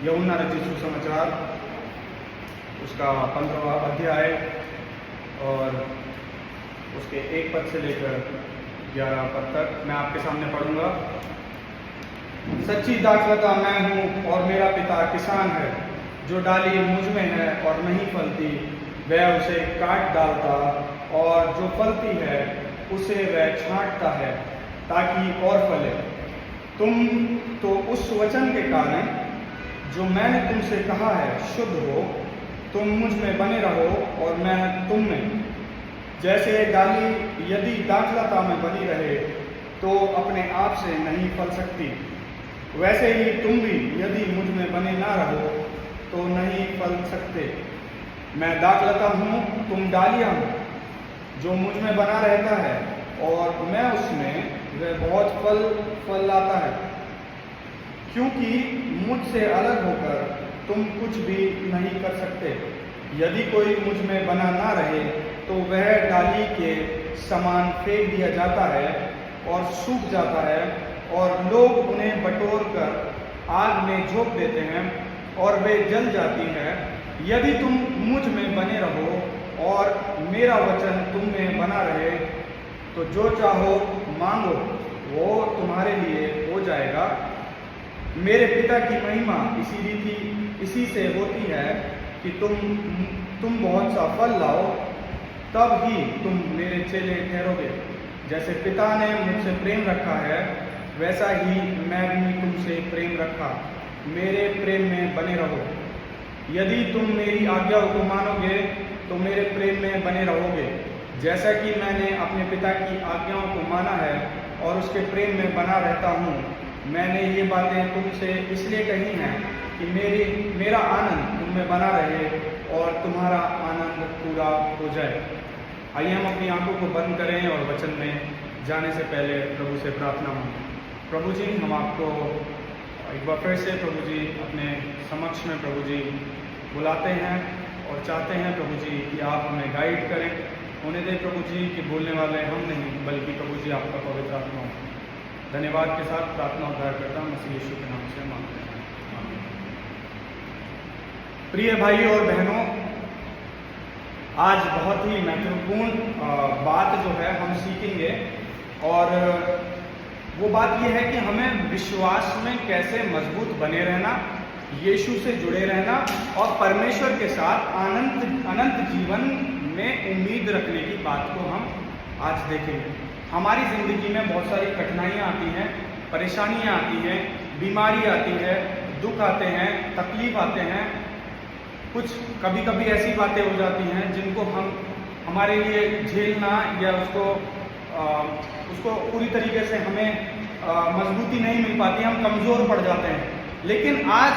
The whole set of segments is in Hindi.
यूहन्ना रचित सुसमाचार उसका 15वां अध्याय और उसके 1 पद से लेकर 11 पद तक मैं आपके सामने पढ़ूंगा। सच्ची दाखलता मैं हूँ और मेरा पिता किसान है। जो डाली मुझ में है और नहीं फलती वह उसे काट डालता, और जो फलती है उसे वह छांटता है ताकि और फले। तुम तो उस वचन के कारण जो मैंने तुमसे कहा है शुद्ध हो। तुम मुझ में बने रहो और मैं तुम में। जैसे डाली यदि दाखलता में बनी रहे तो अपने आप से नहीं फल सकती, वैसे ही तुम भी यदि मुझ में बने ना रहो तो नहीं फल सकते। मैं दाखलता हूँ, तुम डालियाँ हो। जो मुझ में बना रहता है और मैं उसमें, वह बहुत फल लाता है, क्योंकि मुझसे अलग होकर तुम कुछ भी नहीं कर सकते। यदि कोई मुझ में बना ना रहे तो वह डाली के समान फेंक दिया जाता है और सूख जाता है, और लोग उन्हें बटोर कर आग में झोंक देते हैं और वे जल जाती हैं। यदि तुम मुझ में बने रहो और मेरा वचन तुम में बना रहे तो जो चाहो मांगो वो तुम्हारे लिए हो जाएगा। मेरे पिता की महिमा इसी से होती है कि तुम बहुत सा फल लाओ, तब ही तुम मेरे चेले ठहरोगे। जैसे पिता ने मुझसे प्रेम रखा है वैसा ही मैं भी तुमसे प्रेम रखा। मेरे प्रेम में बने रहो। यदि तुम मेरी आज्ञाओं को मानोगे तो मेरे प्रेम में बने रहोगे, जैसा कि मैंने अपने पिता की आज्ञाओं को माना है और उसके प्रेम में बना रहता हूँ। मैंने ये बातें तुमसे इसलिए कही हैं कि मेरा आनंद तुम में बना रहे और तुम्हारा आनंद पूरा हो जाए। आइए हम अपनी आंखों को बंद करें और वचन में जाने से पहले प्रभु से प्रार्थना मांगें। प्रभु जी, हम आपको एक बार फिर से प्रभु जी अपने समक्ष में प्रभु जी बुलाते हैं और चाहते हैं प्रभु जी कि आप हमें गाइड करें। होने दें प्रभु जी कि बोलने वाले हम नहीं बल्कि प्रभु जी आपका पवित्र आत्मा हो। धन्यवाद के साथ प्रार्थना उद्धार करता हूँ मसीह यीशु के नाम से मांगते हैं, आमीन। प्रिय भाई और बहनों, आज बहुत ही महत्वपूर्ण बात जो है हम सीखेंगे, और वो बात यह है कि हमें विश्वास में कैसे मजबूत बने रहना, यीशु से जुड़े रहना और परमेश्वर के साथ अनंत जीवन में उम्मीद रखने की बात को हम आज देखेंगे। हमारी ज़िंदगी में बहुत सारी कठिनाइयाँ आती हैं, परेशानियाँ आती हैं, बीमारी आती है, दुख आते हैं, तकलीफ आते हैं। कुछ कभी कभी ऐसी बातें हो जाती हैं जिनको हमारे लिए झेलना या उसको पूरी तरीके से हमें मजबूती नहीं मिल पाती, हम कमज़ोर पड़ जाते हैं। लेकिन आज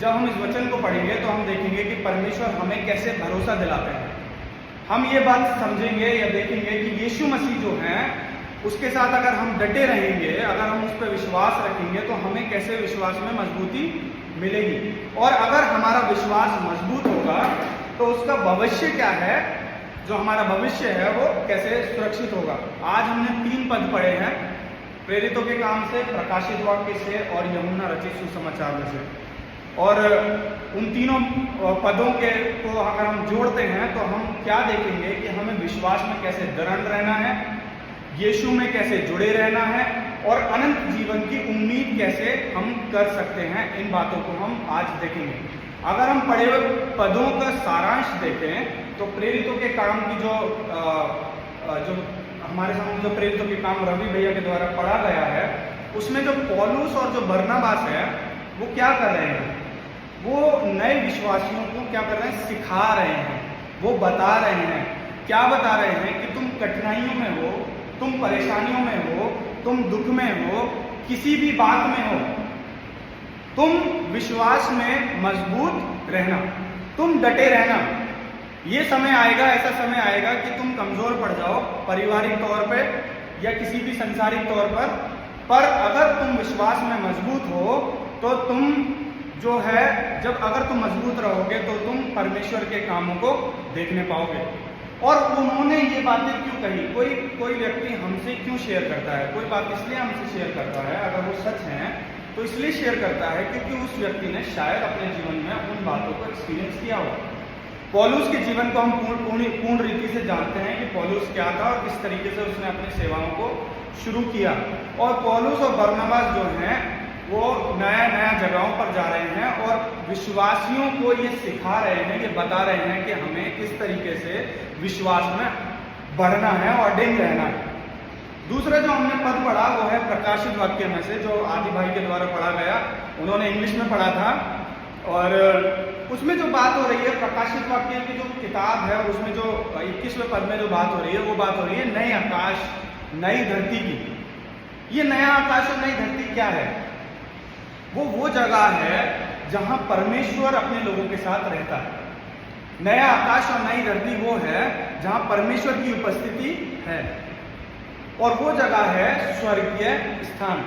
जब हम इस वचन को पढ़ेंगे तो हम देखेंगे कि परमेश्वर हमें कैसे भरोसा दिलाते हैं। हम ये बात समझेंगे या देखेंगे कि यीशु मसीह जो हैं उसके साथ अगर हम डटे रहेंगे, अगर हम उस पर विश्वास रखेंगे तो हमें कैसे विश्वास में मजबूती मिलेगी, और अगर हमारा विश्वास मजबूत होगा तो उसका भविष्य क्या है, जो हमारा भविष्य है वो कैसे सुरक्षित होगा। आज हमने 3 पद पढ़े हैं, प्रेरितों के काम से, प्रकाशित वाक्य से और यूहन्ना रचित सुसमाचार में से। और उन तीनों पदों को अगर हम जोड़ते हैं तो हम क्या देखेंगे कि हमें विश्वास में कैसे दृढ़ रहना है, यीशु में कैसे जुड़े रहना है, और अनंत जीवन की उम्मीद कैसे हम कर सकते हैं। इन बातों को हम आज देखेंगे। अगर हम पढ़े हुए पदों का सारांश देखें तो प्रेरितों के काम की जो हमारे सामने जो प्रेरितों के काम रवि भैया के द्वारा पढ़ा गया है, उसमें जो पौलुस और जो बरनबास है वो क्या कर रहे हैं, वो नए विश्वासियों को क्या कर रहे हैं, सिखा रहे हैं। वो बता रहे हैं, क्या बता रहे हैं कि तुम कठिनाइयों में हो, तुम परेशानियों में हो, तुम दुख में हो, किसी भी बात में हो, तुम विश्वास में मजबूत रहना, तुम डटे रहना। ये समय आएगा, ऐसा समय आएगा कि तुम कमजोर पड़ जाओ पारिवारिक तौर पे या किसी भी संसारिक तौर पर अगर तुम विश्वास में मजबूत हो तो तुम जो है, अगर तुम मजबूत रहोगे तो तुम परमेश्वर के कामों को देखने पाओगे। और उन्होंने ये बातें क्यों कही, कोई व्यक्ति हमसे क्यों शेयर करता है, कोई बात इसलिए हमसे शेयर करता है, अगर वो सच है तो इसलिए शेयर करता है क्योंकि उस व्यक्ति ने शायद अपने जीवन में उन बातों को एक्सपीरियंस किया हो। पौलुस के जीवन को हम पूर्ण रीति से जानते हैं कि पौलुस क्या था और किस तरीके से उसने अपनी सेवाओं को शुरू किया। और पौलुस और बरनबास जो हैं वो नया नया जगहों पर जा रहे हैं और विश्वासियों को ये सिखा रहे हैं, ये बता रहे हैं कि हमें किस तरीके से विश्वास में बढ़ना है और अडिग रहना है। दूसरा जो हमने पद पढ़ा वो है प्रकाशित वाक्य में से, जो आदि भाई के द्वारा पढ़ा गया, उन्होंने इंग्लिश में पढ़ा था। और उसमें जो बात हो रही है प्रकाशित वाक्य की जो किताब है, उसमें जो 21वें पद में जो बात हो रही है वो बात हो रही है नए आकाश नई धरती की। ये नया आकाश और नई धरती क्या है? वो जगह है जहां परमेश्वर अपने लोगों के साथ रहता है। नया आकाश और नई धरती वो है जहां परमेश्वर की उपस्थिति है, और वो जगह है स्वर्गीय स्थान,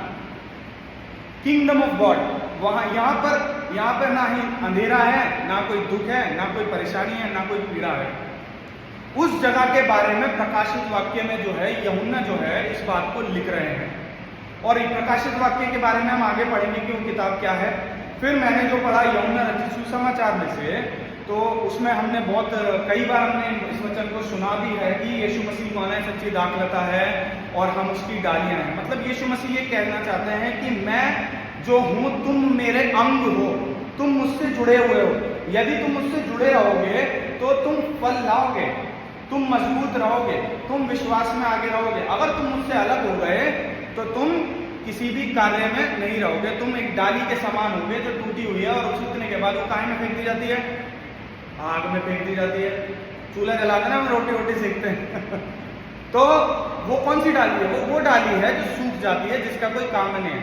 किंगडम ऑफ गॉड। वहां यहाँ पर ना ही अंधेरा है, ना कोई दुख है, ना कोई परेशानी है, ना कोई पीड़ा है। उस जगह के बारे में प्रकाशित वाक्य में जो है यूहन्ना जो है इस बात को लिख रहे हैं। और प्रकाशित वाक्य के बारे में हम आगे पढ़ेंगे कि वो किताब क्या है। फिर मैंने जो पढ़ा यूहन्ना रचित सुसमाचार में से, तो उसमें हमने कई बार हमने इस वचन को सुना भी है कि यीशु मसीह कौन है, सच्ची दाखलता है और हम उसकी डालियां हैं। मतलब यीशु मसीह ये कहना चाहते हैं कि मैं जो हूं, तुम मेरे अंग हो, तुम मुझसे जुड़े हुए हो। यदि तुम मुझसे जुड़े रहोगे तो तुम फल लाओगे, तुम मजबूत रहोगे, तुम विश्वास में आगे रहोगे। अगर तुम मुझसे अलग हो गए तो तुम किसी भी कार्य में नहीं रहोगे। तुम एक डाली के समान होगे जो टूटी हुई है और सूखने के बाद वो काहे में फेंक दी जाती है? आग में फेंक दी जाती है। चूल्हा जलाते ना, हम रोटी वोटी सेकते हैं तो वो कौन सी डाली है? वो डाली है जो सूख जाती है, जिसका कोई काम नहीं है,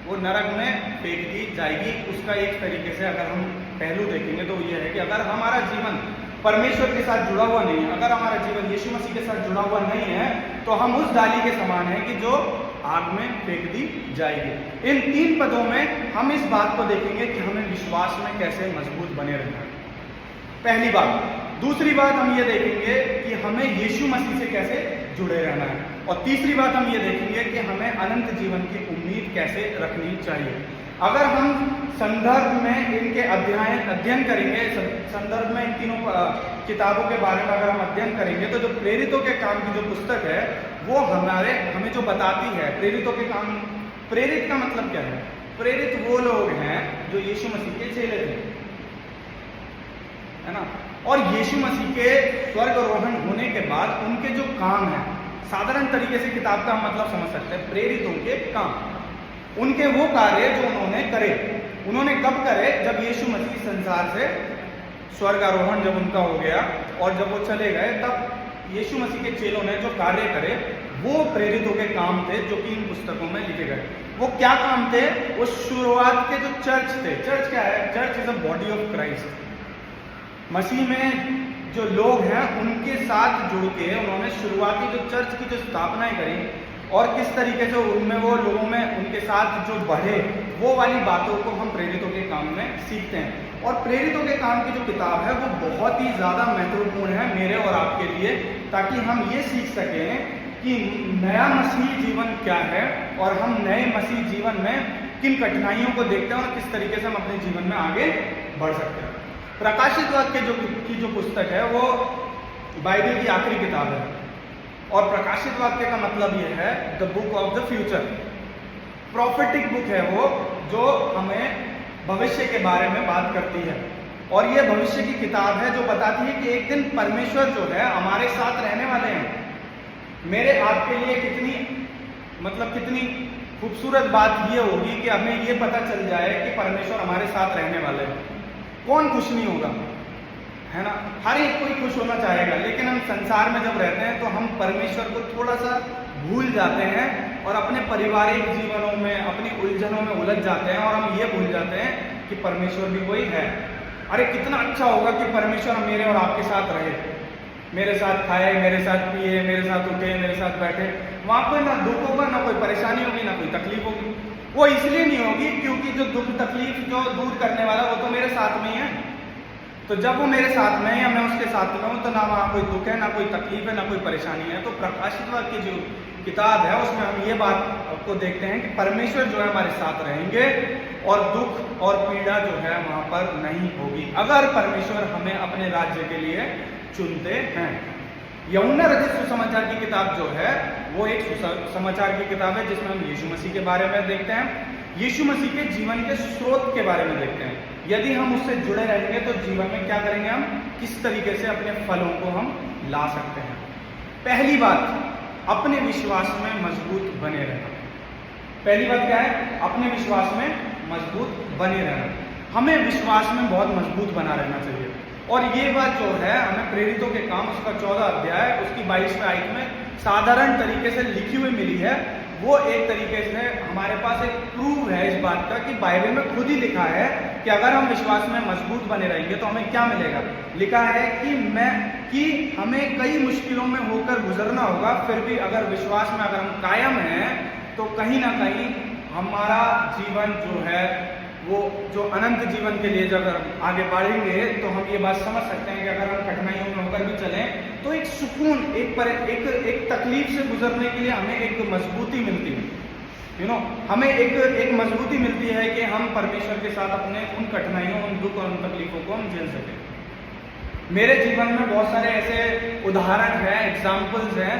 वो नरक में फेंक दी जाएगी। उसका एक तरीके से अगर हम पहलू देखेंगे तो ये है कि अगर हमारा जीवन परमेश्वर के साथ जुड़ा हुआ नहीं है, अगर हमारा जीवन यीशु मसीह के साथ जुड़ा हुआ नहीं है, तो हम उस डाली के समान है कि जो आग में फेंक दी जाएगी। इन 3 पदों में हम इस बात को देखेंगे कि हमें विश्वास में कैसे मजबूत बने रहना है, पहली बात। दूसरी बात हम ये देखेंगे कि हमें यीशु मसीह से कैसे जुड़े रहना है, और तीसरी बात हम ये देखेंगे कि हमें अनंत जीवन की उम्मीद कैसे रखनी चाहिए। अगर हम संदर्भ में इनके अध्ययन करेंगे, संदर्भ में इन तीनों किताबों के बारे में अगर हम अध्ययन करेंगे, तो जो प्रेरितों के काम की जो पुस्तक है वो हमें जो बताती है प्रेरितों के काम। प्रेरित का मतलब क्या है? प्रेरित वो लोग हैं जो यीशु मसीह के चेले थे, है ना। और यीशु मसीह के स्वर्गारोहण होने के बाद उनके जो काम है, साधारण तरीके से किताब का मतलब समझ सकते हैं, प्रेरितों के काम, उनके वो कार्य जो उन्होंने करे। उन्होंने कब करे? जब यीशु मसीह संसार से स्वर्गारोहण जब उनका हो गया और जब वो चले गए, तब यीशु मसीह के चेलों ने जो कार्य करे वो प्रेरितों के काम थे, जो कि इन पुस्तकों में लिखे गए। वो क्या काम थे? वो शुरुआत के जो चर्च थे। चर्च क्या है? Church is a body of Christ. मसीह में जो लोग हैं उनके साथ जुड़ के उन्होंने शुरुआती जो चर्च की जो स्थापनाएं करी और किस तरीके से उनमें वो लोगों में उनके साथ जो बढ़े, वो वाली बातों को हम प्रेरितों के काम में सीखते हैं। और प्रेरितों के काम की जो किताब है वो बहुत ही ज़्यादा महत्वपूर्ण है मेरे और आपके लिए, ताकि हम ये सीख सकें कि नया मसीही जीवन क्या है और हम नए मसीह जीवन में किन कठिनाइयों को देखते हैं और किस तरीके से हम अपने जीवन में आगे बढ़ सकते हैं। प्रकाशित वाक्य की जो पुस्तक है वो बाइबल की आखिरी किताब है, और प्रकाशित वाक्य का मतलब ये है the book of the future. Prophetic book है वो, जो हमें भविष्य के बारे में बात करती है। और ये भविष्य की किताब है जो बताती है कि एक दिन परमेश्वर जो है हमारे साथ रहने वाले हैं। मेरे आपके लिए कितनी खूबसूरत बात ये होगी कि हमें ये पता चल जाए कि परमेश्वर हमारे साथ रहने वाले हैं। कौन खुश नहीं होगा, है ना। हर एक कोई खुश होना चाहेगा, लेकिन हम संसार में जब रहते हैं तो हम परमेश्वर को थोड़ा सा भूल जाते हैं और अपने पारिवारिक जीवनों में, अपनी उलझनों में उलझ जाते हैं, और हम ये भूल जाते हैं कि परमेश्वर भी कोई है। अरे कितना अच्छा होगा कि परमेश्वर मेरे और आपके साथ रहे, मेरे साथ खाए, मेरे साथ पिए, मेरे साथ उठे, मेरे साथ बैठे। वहां पर ना दुख होगा, ना कोई परेशानी होगी, ना कोई तकलीफ होगी। वो इसलिए नहीं होगी क्योंकि जो दुख तकलीफ जो दूर करने वाला वो तो मेरे साथ में ही है। तो जब वो मेरे साथ में है या मैं उसके साथ में हूँ, तो ना वहाँ कोई दुख है, ना कोई तकलीफ है, ना कोई परेशानी है। तो प्रकाशित वाक्य की जो किताब है उसमें हम ये बात को देखते हैं कि परमेश्वर जो है हमारे साथ रहेंगे और दुख और पीड़ा जो है वहाँ पर नहीं होगी, अगर परमेश्वर हमें अपने राज्य के लिए चुनते हैं। यूहन्ना रचित सुसमाचार की किताब जो है वो एक सुसमाचार की किताब है जिसमें हम यीशु मसीह के बारे में देखते हैं, यीशु मसीह के जीवन के स्रोत के बारे में देखते हैं। यदि हम उससे जुड़े रहेंगे तो जीवन में क्या करेंगे, हम किस तरीके से अपने फलों को हम ला सकते हैं। पहली बात, अपने विश्वास में मजबूत बने रहना। पहली बात क्या है, अपने विश्वास में मजबूत बने रहना। हमें विश्वास में बहुत मजबूत बना रहना चाहिए। और ये बात जो है हमें प्रेरितों के काम उसका 14 अध्याय उसकी 22वें आयत में साधारण तरीके से लिखी हुई मिली है। वो एक तरीके से हमारे पास एक प्रूव है इस बात का कि बाइबल में खुद ही लिखा है कि अगर हम विश्वास में मजबूत बने रहेंगे तो हमें क्या मिलेगा। लिखा है कि हमें कई मुश्किलों में होकर गुजरना होगा, फिर भी अगर विश्वास में अगर हम कायम हैं तो कहीं ना कहीं हमारा जीवन जो है वो जो अनंत जीवन के लिए जब आगे बढ़ेंगे तो हम ये बात समझ सकते हैं कि अगर हम कठिनाइयों में होकर भी चलें तो एक सुकून, एक तकलीफ से गुजरने के लिए हमें एक मजबूती मिलती है। हमें एक मजबूती मिलती है कि हम परमेश्वर के साथ अपने उन कठिनाइयों, उन दुख और उन तकलीफों को हम झेल सकें। मेरे जीवन में बहुत सारे ऐसे उदाहरण हैं, एग्जाम्पल्स हैं,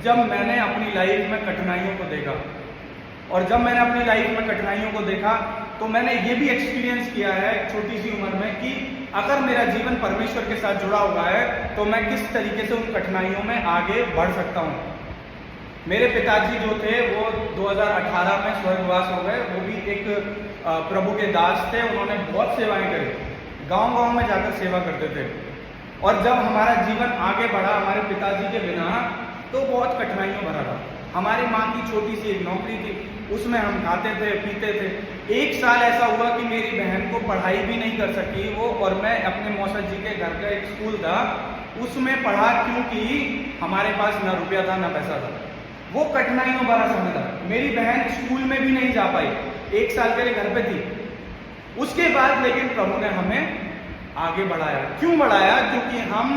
जब मैंने अपनी लाइफ में कठिनाइयों को देखा। और जब मैंने अपनी लाइफ में कठिनाइयों को देखा तो मैंने ये भी एक्सपीरियंस किया है छोटी सी उम्र में कि अगर मेरा जीवन परमेश्वर के साथ जुड़ा हुआ है तो मैं किस तरीके से उन कठिनाइयों में आगे बढ़ सकता हूँ। मेरे पिताजी जो थे वो 2018 में स्वर्गवास हो गए। वो भी एक प्रभु के दास थे। उन्होंने बहुत सेवाएं करी, गांव-गांव में जाकर सेवा करते थे। और जब हमारा जीवन आगे बढ़ा हमारे पिताजी के बिना तो बहुत कठिनाइयों भरा था। हमारी माँ की छोटी सी एक नौकरी थी, उसमें हम खाते थे, पीते थे। एक साल ऐसा हुआ कि मेरी बहन को पढ़ाई भी नहीं कर सकी वो, और मैं अपने मौसा जी के घर का एक स्कूल था उसमें पढ़ा, क्योंकि हमारे पास ना रुपया था ना पैसा था। वो कठिनाइयों भरा समय था। मेरी बहन स्कूल में भी नहीं जा पाई, एक साल के लिए घर पे थी। उसके बाद लेकिन प्रभु ने हमें आगे बढ़ाया। क्यों बढ़ाया? क्योंकि हम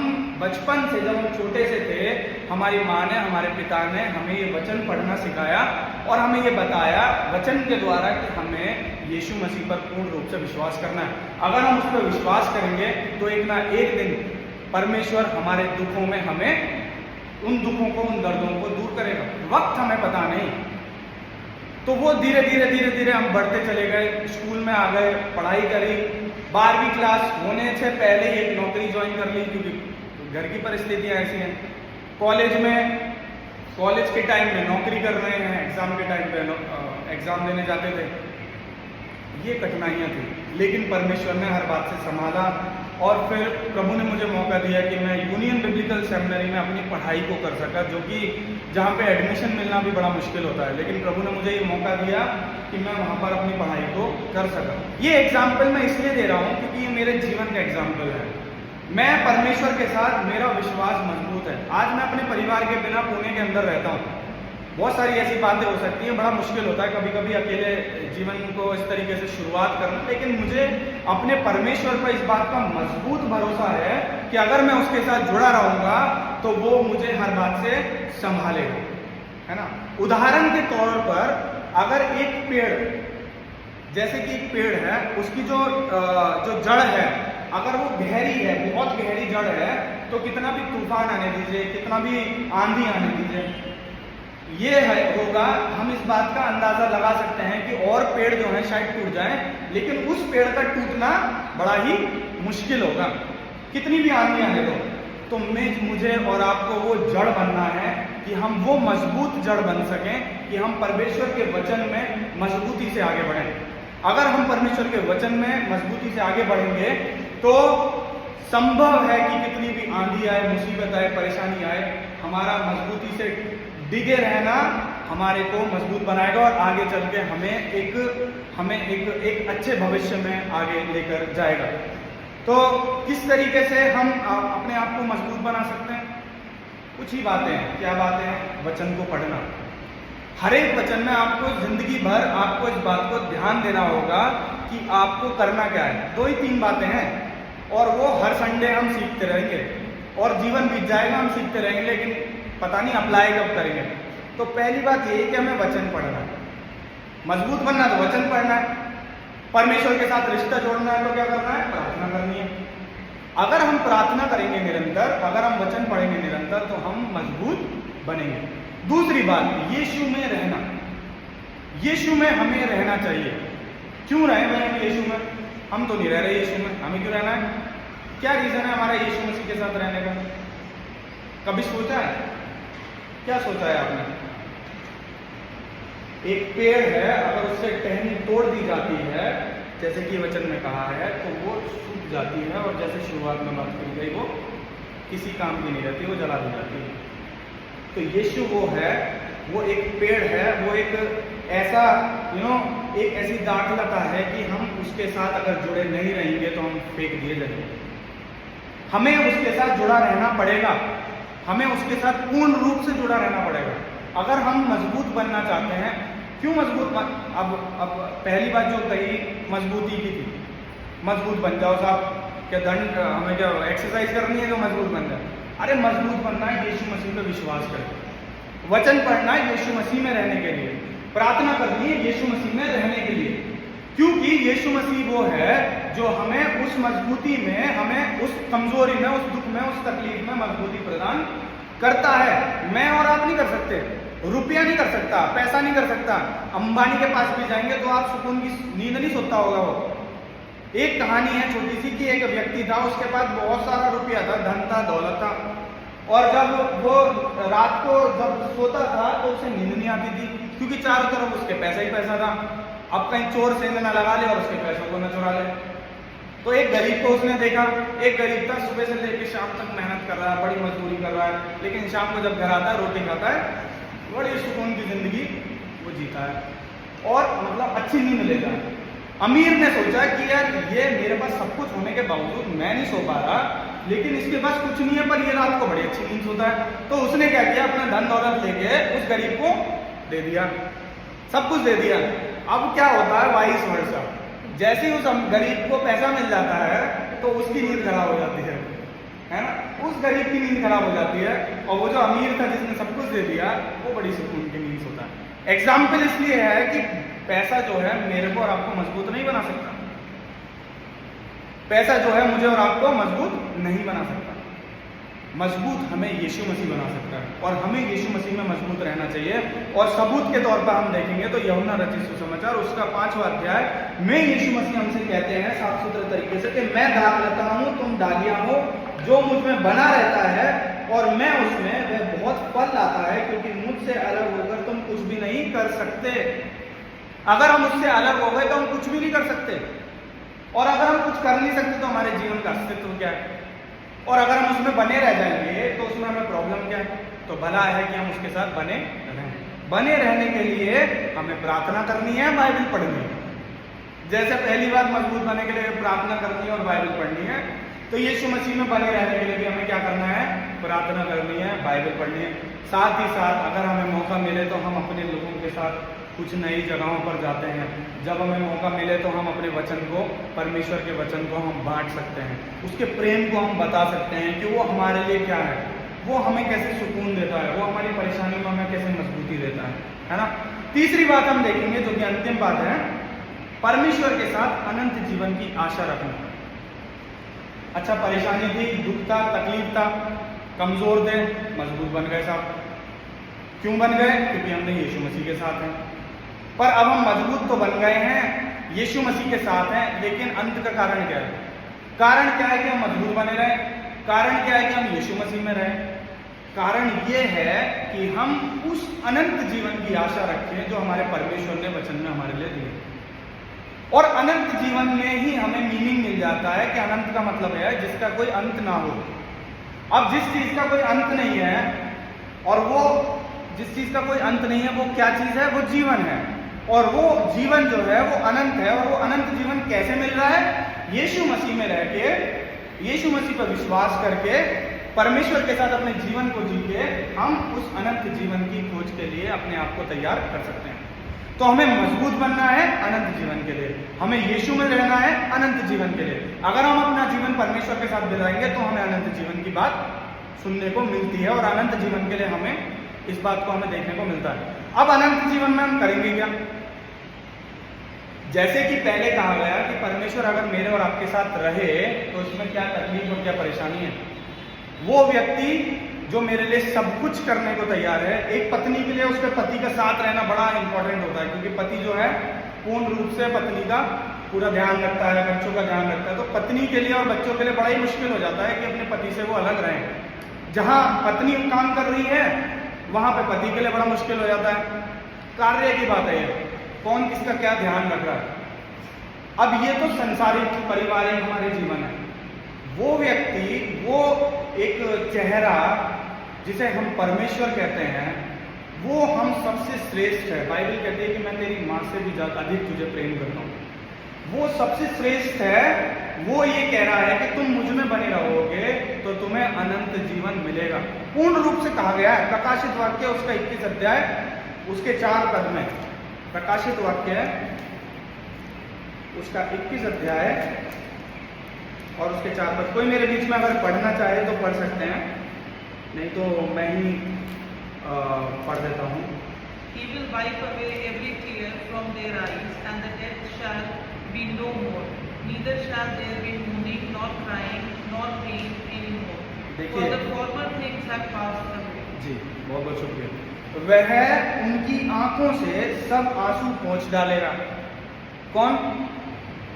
बचपन से, जब हम छोटे से थे, हमारी माँ ने, हमारे पिता ने हमें ये वचन पढ़ना सिखाया और हमें ये बताया वचन के द्वारा कि हमें यीशु मसीह पर पूर्ण रूप से विश्वास करना है। अगर हम उस पर विश्वास करेंगे तो एक ना एक दिन परमेश्वर हमारे दुखों में हमें उन दुखों को, उन दर्दों को दूर करेगा। वक्त हमें पता नहीं। तो वो धीरे धीरे हम बढ़ते चले गए, स्कूल में आ गए, पढ़ाई करी, 12वीं क्लास होने से पहले एक नौकरी ज्वाइन कर ली क्योंकि घर की परिस्थितियाँ ऐसी हैं। कॉलेज के टाइम में नौकरी कर रहे हैं, एग्ज़ाम के टाइम पे एग्ज़ाम देने जाते थे। ये कठिनाइयाँ थी, लेकिन परमेश्वर ने हर बात से संभाला। और फिर प्रभु ने मुझे मौका दिया कि मैं यूनियन बिब्लिकल सेमिनरी में अपनी पढ़ाई को कर सका, जो कि जहाँ पे एडमिशन मिलना भी बड़ा मुश्किल होता है, लेकिन प्रभु ने मुझे ये मौका दिया कि मैं वहाँ पर अपनी पढ़ाई को कर सका। ये एग्जाम्पल मैं इसलिए दे रहा हूँ क्योंकि ये मेरे जीवन का एग्जाम्पल है। मैं परमेश्वर के साथ, मेरा विश्वास मजबूत है। आज मैं अपने परिवार के बिना पुणे के अंदर रहता हूँ। बहुत सारी ऐसी बातें हो सकती हैं, बड़ा मुश्किल होता है कभी कभी अकेले जीवन को इस तरीके से शुरुआत करना, लेकिन मुझे अपने परमेश्वर पर इस बात का मजबूत भरोसा है कि अगर मैं उसके साथ जुड़ा रहूंगा तो वो मुझे हर बात से संभालेगा, है ना। उदाहरण के तौर पर अगर एक पेड़, जैसे कि एक पेड़ है, उसकी जो जड़ है, अगर वो गहरी है, बहुत गहरी जड़ है, तो कितना भी तूफान आने दीजिए, कितना भी आंधी आने दीजिए, ये होगा, हम इस बात का अंदाजा लगा सकते हैं कि और पेड़ जो है शायद टूट जाए, लेकिन उस पेड़ का टूटना बड़ा ही मुश्किल होगा, कितनी भी आंधी आने दो। तो मुझे और आपको वो जड़ बनना है कि हम वो मजबूत जड़ बन सकें कि हम परमेश्वर के वचन में मजबूती से आगे बढ़ें। अगर हम परमेश्वर के वचन में मजबूती से आगे बढ़ेंगे तो संभव है कि कितनी भी आंधी आए, मुसीबत आए, परेशानी आए, हमारा मजबूती से डिगे रहना हमारे को मजबूत बनाएगा और आगे चल के हमें एक अच्छे भविष्य में आगे लेकर जाएगा। तो किस तरीके से हम अपने आप को मजबूत बना सकते हैं? कुछ ही बातें हैं। क्या बातें हैं? वचन को पढ़ना। हर एक वचन में आपको जिंदगी भर आपको इस बात को ध्यान देना होगा कि आपको करना क्या है। 2 ही 3 बातें हैं और वो हर संडे हम सीखते रहेंगे और जीवन बीत जाएगा, हम सीखते रहेंगे, लेकिन पता नहीं अप्लाई कब करेंगे। तो पहली बात ये है कि हमें वचन पढ़ना है। मजबूत बनना तो वचन पढ़ना है, परमेश्वर के साथ रिश्ता जोड़ना है तो क्या करना है? प्रार्थना करनी है। अगर हम प्रार्थना करेंगे निरंतर, अगर हम वचन पढ़ेंगे निरंतर, तो हम मजबूत बनेंगे। दूसरी बात, यीशु में रहना। यीशु में हमें रहना चाहिए। क्यों रहे हम यीशु में? हम तो नहीं रह रहे यीशु में, हमें क्यों रहना है? क्या रीजन है हमारा यीशु मसीह के साथ रहने का? कभी सोचा है? क्या सोचा है आपने? एक पेड़ है, अगर उससे टहनी तोड़ दी जाती है, जैसे कि वचन में कहा है, तो वो सूख जाती है और जैसे शुरुआत में बात करी गई, वो किसी काम की नहीं रहती, वो जला दी जाती है। तो यीशु वो है, वो एक पेड़ है, वो एक ऐसा एक ऐसी दाखलता है कि हम उसके साथ अगर जुड़े नहीं रहेंगे तो हम फेंक दिए जाएंगे। हमें उसके साथ जुड़ा रहना पड़ेगा, हमें उसके साथ पूर्ण रूप से जुड़ा रहना पड़ेगा अगर हम मजबूत बनना चाहते हैं। क्यों मजबूत अब पहली बात जो कही मजबूती की थी, मजबूत बन जाओ साहब, क्या दंड हमें क्या एक्सरसाइज करनी है जो मजबूत बन जाए? अरे मजबूत बनना है यीशु मसीह पे विश्वास करके, वचन पढ़ना है यीशु मसीह में रहने के लिए, प्रार्थना करनी है यीशु मसीह में रहने के लिए, क्योंकि यीशु मसीह वो है जो हमें उस मजबूती में, हमें उस कमजोरी में, उस दुख में, उस तकलीफ में मजबूती प्रदान करता है। मैं और आप नहीं कर सकते, रुपया नहीं कर सकता, पैसा नहीं कर सकता। अंबानी के पास भी जाएंगे तो आप सुकून की नींद नहीं सोता होगा। वो एक कहानी है छोटी सी कि एक व्यक्ति था, उसके पास बहुत सारा रुपया था, धन था, दौलत था, और जब वो रात को जब सोता था तो उसे नींद नहीं आती थी, क्योंकि चारों तरफ उसके पैसा ही पैसा था। अब कहीं चोर सेंध ना लगा ले और उसके पैसों को न चुरा ले। तो एक गरीब को उसने देखा, एक गरीब था, सुबह से लेकर शाम तक मेहनत कर रहा है, बड़ी मजदूरी कर रहा है, लेकिन शाम को जब घर आता है रोटी खाता है, बड़ी सुकून की जिंदगी वो जीता है और मतलब अच्छी नींद लेता है। अमीर ने सोचा कि यार ये मेरे पास सब कुछ होने के बावजूद मैं नहीं सो पा रहा, लेकिन इसके पास कुछ नहीं है, पर ये रात को बड़ी अच्छी नींद सोता है। तो उसने क्या किया, अपना धन दौलत लेके उस गरीब को दे दिया, सब कुछ दे दिया। अब क्या होता है, वाइस वर्सा, जैसे ही उस गरीब को पैसा मिल जाता है तो उसकी नींद खराब हो जाती है ना, उस गरीब की नींद खराब हो जाती है, और वो जो अमीर था जिसने सब कुछ दे दिया वो बड़ी सुकून की नींद सोता है। एग्जाम्पल इसलिए है कि पैसा जो है मेरे को और आपको मजबूत नहीं बना सकता, पैसा जो है मुझे और आपको मजबूत नहीं बना सकता। मजबूत हमें यीशु मसीह बना सकता है, और हमें यीशु मसीह में मजबूत रहना चाहिए। और सबूत के तौर पर हम देखेंगे तो यूहन्ना रचित सुसमाचार उसका 5वां अध्याय में यीशु मसीह हमसे कहते हैं साफ सुथरे तरीके से कि मैं दाखलता हूं, तुम डालियां हो, जो मुझ में बना रहता है और मैं उसमें, वह बहुत फल लाता है, क्योंकि मुझसे अलग होकर तुम कुछ भी नहीं कर सकते। अगर हम उससे अलग हो गए तो हम कुछ भी नहीं कर सकते, और अगर हम कुछ कर नहीं सकते तो हमारे जीवन का अस्तित्व क्या है? और अगर हम उसमें बने रह जाएंगे तो उसमें हमें प्रॉब्लम क्या है? तो भला है कि हम उसके साथ बने रहें। बने रहने के लिए हमें प्रार्थना करनी है, बाइबल पढ़नी है। जैसे पहली बात, मजबूत बनने के लिए प्रार्थना करनी है और बाइबल पढ़नी है, तो यीशु मसीह में बने रहने के लिए भी हमें क्या करना है? प्रार्थना करनी है, बाइबल पढ़नी है। साथ ही साथ अगर हमें मौका मिले तो हम अपने लोगों के साथ कुछ नई जगहों पर जाते हैं। जब हमें मौका मिले तो हम अपने वचन को, परमेश्वर के वचन को हम बांट सकते हैं, उसके प्रेम को हम बता सकते हैं कि वो हमारे लिए क्या है, वो हमें कैसे सुकून देता है, वो हमारी परेशानियों में हमें कैसे मजबूती देता है ना। तीसरी बात हम देखेंगे जो कि अंतिम बात है, परमेश्वर के साथ अनंत जीवन की आशा रखना। अच्छा, परेशानी थी, दुख था, तकलीफ था, कमजोर थे, मजबूत बन गए साहब। क्यों बन गए? क्योंकि हमने यीशु मसीह के साथ हैं। पर अब हम मजबूत तो बन गए हैं, यीशु मसीह के साथ हैं, लेकिन अंत का कारण क्या है? कारण क्या है कि हम मजबूत बने रहे? कारण क्या है कि हम यीशु मसीह में रहे? कारण ये है कि हम उस अनंत जीवन की आशा रखें जो हमारे परमेश्वर ने वचन में हमारे लिए दिए। और अनंत जीवन में ही हमें मीनिंग मिल जाता है कि अनंत का मतलब है जिसका कोई अंत ना हो। अब जिस चीज का कोई अंत नहीं है, और वो जिस चीज का कोई अंत नहीं है, वो क्या चीज है? वो जीवन है। और वो जीवन जो है वो अनंत है। और वो अनंत जीवन कैसे मिल रहा है? यीशु मसीह में रह के, यीशु मसीह पर विश्वास करके, परमेश्वर के साथ अपने जीवन को जी के हम उस अनंत जीवन की खोज के लिए अपने आप को तैयार कर सकते हैं। तो हमें मजबूत बनना है अनंत जीवन के लिए। हमें यीशु में रहना है अनंत जीवन के लिए। अगर हम अपना जीवन परमेश्वर के साथ बिताएंगे तो हमें अनंत जीवन की बात सुनने को मिलती है, और अनंत जीवन के लिए हमें इस बात को हमें देखने को मिलता है। अब अनंत जीवन में हम करेंगे क्या? जैसे कि पहले कहा गया कि परमेश्वर अगर मेरे और आपके साथ रहे तो इसमें क्या तकलीफ और क्या परेशानी है। वो व्यक्ति जो मेरे लिए सब कुछ करने को तैयार है, एक पत्नी के लिए उसके पति का साथ रहना बड़ा इंपॉर्टेंट होता है, क्योंकि पति जो है पूर्ण रूप से पत्नी का पूरा ध्यान रखता है, बच्चों का ध्यान रखता है। तो पत्नी के लिए और बच्चों के लिए बड़ा ही मुश्किल हो जाता है कि अपने पति से वो अलग रहें। जहां पत्नी काम कर रही है वहां पे पति के लिए बड़ा मुश्किल हो जाता है। कार्य की बात है, कौन किसका क्या ध्यान रख रहा है। अब ये तो संसारिक पारिवारिक हमारे जीवन है। वो व्यक्ति, वो एक चेहरा जिसे हम परमेश्वर कहते हैं, वो हम सबसे श्रेष्ठ है। बाइबल कहती है कि मैं तेरी माँ से भी ज्यादा अधिक तुझे प्रेम करता हूँ। वो सबसे श्रेष्ठ है। वो ये कह रहा है कि तुम मुझ में बने रहोगे तो तुम्हें अनंत जीवन मिलेगा। पूर्ण रूप से कहा गया है। प्रकाशित वाक्य उसका 21 अध्याय उसके 4 पद में, प्रकाशित वाक्य है उसका 21 अध्याय और उसके 4 पद। कोई मेरे बीच में अगर पढ़ना चाहे तो पढ़ सकते हैं, नहीं तो मैं ही पढ़ देता हूँ। He will wipe away every tear from their eyes, and the death shall be no more. Neither shall there be mourning, nor crying, nor pain anymore. For the former things have passed away. जी, बहुत बहुत शुक्रिया। वह उनकी आंखों से सब आंसू पोंछ डालेगा। कौन?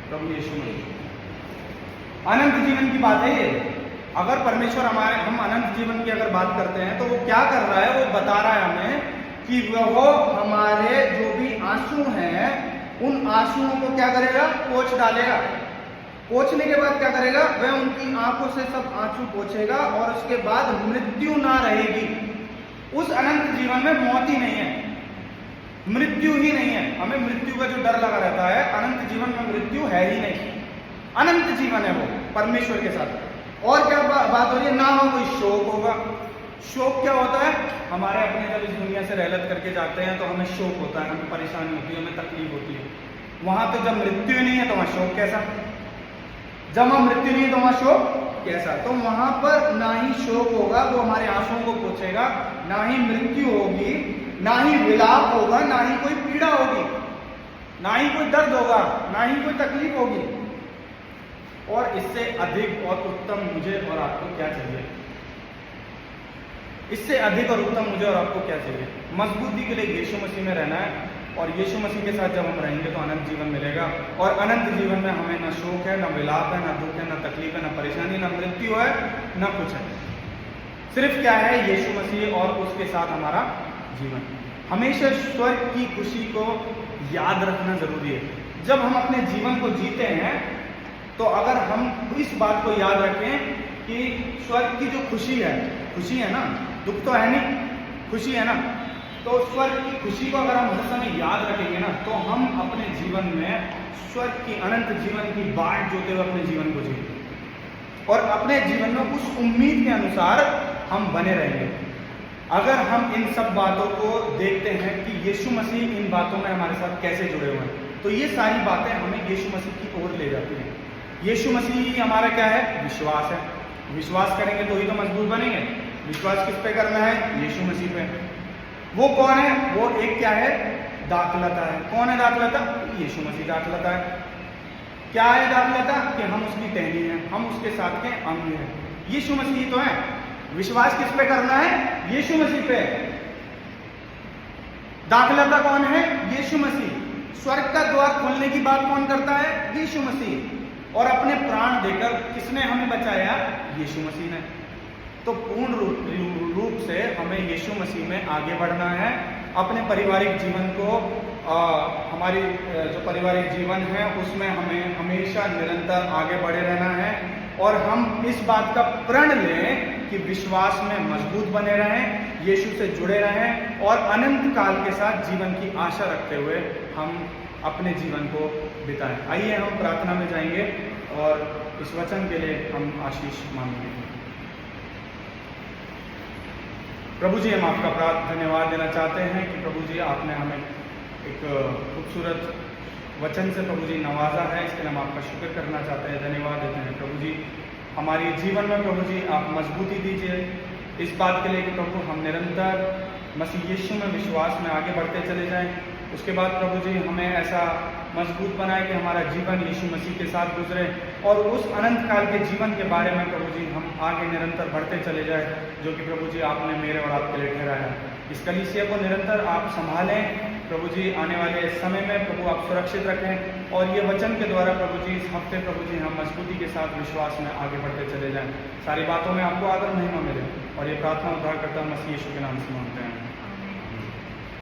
प्रभु यीशु मसीह। अनंत जीवन की बात है ये। अगर परमेश्वर हम अनंत जीवन की अगर बात करते हैं तो वो क्या कर रहा है? वो बता रहा है हमें कि वो हमारे जो भी आंसू हैं उन आंसुओं को क्या करेगा? पोंछ डालेगा। पोंछने के बाद क्या करेगा? वह उनकी आंखों से सब आंसू पोंछेगा और उसके बाद मृत्यु ना रहेगी। उस अनंत जीवन में मौत ही नहीं है, मृत्यु ही नहीं है। हमें मृत्यु का जो डर लगा रहता है, अनंत जीवन में मृत्यु है ही नहीं। अनंत जीवन है वो परमेश्वर के साथ। और क्या बात हो रही है? ना हो कोई शोक होगा। शोक क्या होता है? हमारे अपने जब इस दुनिया से रहलत करके जाते हैं तो हमें शोक होता है, हमें परेशानी होती है, हमें तकलीफ होती है। वहां तो जब मृत्यु नहीं है तो वहां शोक कैसा? जब वहां मृत्यु नहीं है तो वहां शोक कैसा? तो वहां पर ना ही शोक होगा, वो हमारे आंसुओं को पोंछेगा, ना ही मृत्यु होगी, ना ही विलाप होगा, ना ही कोई पीड़ा होगी, ना ही कोई दर्द होगा, ना ही कोई तकलीफ होगी। और इससे अधिक और उत्तम मुझे और आपको क्या चाहिए? इससे अधिक और उत्तम मुझे और आपको क्या चाहिए? मजबूती के लिए यीशु मसीह में रहना है, और यीशु मसीह के साथ जब हम रहेंगे तो अनंत जीवन मिलेगा। और अनंत जीवन में हमें ना शोक है, ना विलाप है, ना दुख है, ना तकलीफ है, ना परेशानी, ना मृत्यु है, ना कुछ है। सिर्फ क्या है? यीशु मसीह और उसके साथ हमारा जीवन। हमेशा स्वर्ग की खुशी को याद रखना जरूरी है। जब हम अपने जीवन को जीते हैं तो अगर हम इस बात को याद रखें कि स्वर्ग की जो खुशी है ना, दुख तो है नहीं, खुशी है ना, तो स्वर्ग की खुशी को अगर हम हर समय याद रखेंगे ना तो हम अपने जीवन में स्वर्ग की अनंत जीवन की बाट जोते हुए अपने जीवन को जिएंगे और अपने जीवन में उस उम्मीद के अनुसार हम बने रहेंगे। अगर हम इन सब बातों को देखते हैं कि यीशु मसीह इन बातों में हमारे साथ कैसे जुड़े हुए हैं, तो ये सारी बातें हमें यीशु मसीह की ओर ले जाती हैं। यीशु मसीह हमारा क्या है? विश्वास है। विश्वास करेंगे तो ही तो मजबूत बनेंगे। विश्वास किस पे करना है? यीशु मसीह पे। वो कौन है? वो एक क्या है? दाखलता है। कौन है दाखलता? यीशु मसीह दाखलता है। क्या है दाखलता? कि हम उसकी टहनी हैं, हम उसके साथ के अंग हैं। यीशु मसीह तो है। विश्वास किस पे करना है? यीशु मसीह पे। दाखलता कौन है? यीशु मसीह। स्वर्ग का द्वार खोलने की बात कौन करता है? यीशु मसीह। और अपने प्राण देकर किसने हमें बचाया? यीशु मसीह ने। तो पूर्ण रूप से हमें यीशु मसीह में आगे बढ़ना है। अपने पारिवारिक जीवन को हमारी जो पारिवारिक जीवन है उसमें हमें हमेशा निरंतर आगे बढ़े रहना है और हम इस बात का प्रण लें कि विश्वास में मजबूत बने रहें, यीशु से जुड़े रहें और अनंत काल के साथ जीवन की आशा रखते हुए हम अपने जीवन को बिताएं। आइए हम प्रार्थना में जाएंगे और इस वचन के लिए हम आशीष मांगेंगे। प्रभु जी, हम आपका धन्यवाद देना चाहते हैं कि प्रभु जी आपने हमें एक खूबसूरत वचन से प्रभु जी नवाजा है, इसके लिए हम आपका शुक्र करना चाहते हैं, धन्यवाद देते हैं। प्रभु जी हमारी जीवन में प्रभु जी आप मजबूती दीजिए इस बात के लिए कि प्रभु हम निरंतर मसीह यीशु में विश्वास में आगे बढ़ते चले जाएं। उसके बाद प्रभु जी हमें ऐसा मजबूत बनाए कि हमारा जीवन यीशु मसीह के साथ गुजरे और उस अनंत काल के जीवन के बारे में प्रभु जी हम आगे निरंतर बढ़ते चले जाए, जो कि प्रभु जी आपने मेरे और आपके लिए ठहराया। इस कलीसिया को निरंतर आप संभालें प्रभु जी, आने वाले समय में प्रभु आप सुरक्षित रखें और ये वचन के द्वारा प्रभु जी इस हफ्ते प्रभु जी हम मजबूती के साथ विश्वास में आगे बढ़ते चले जाएं। सारी बातों में आपको आदर महिमा मिले और ये प्रार्थना उद्धारकर्ता मसीह यीशु के नाम से मांगते हैं।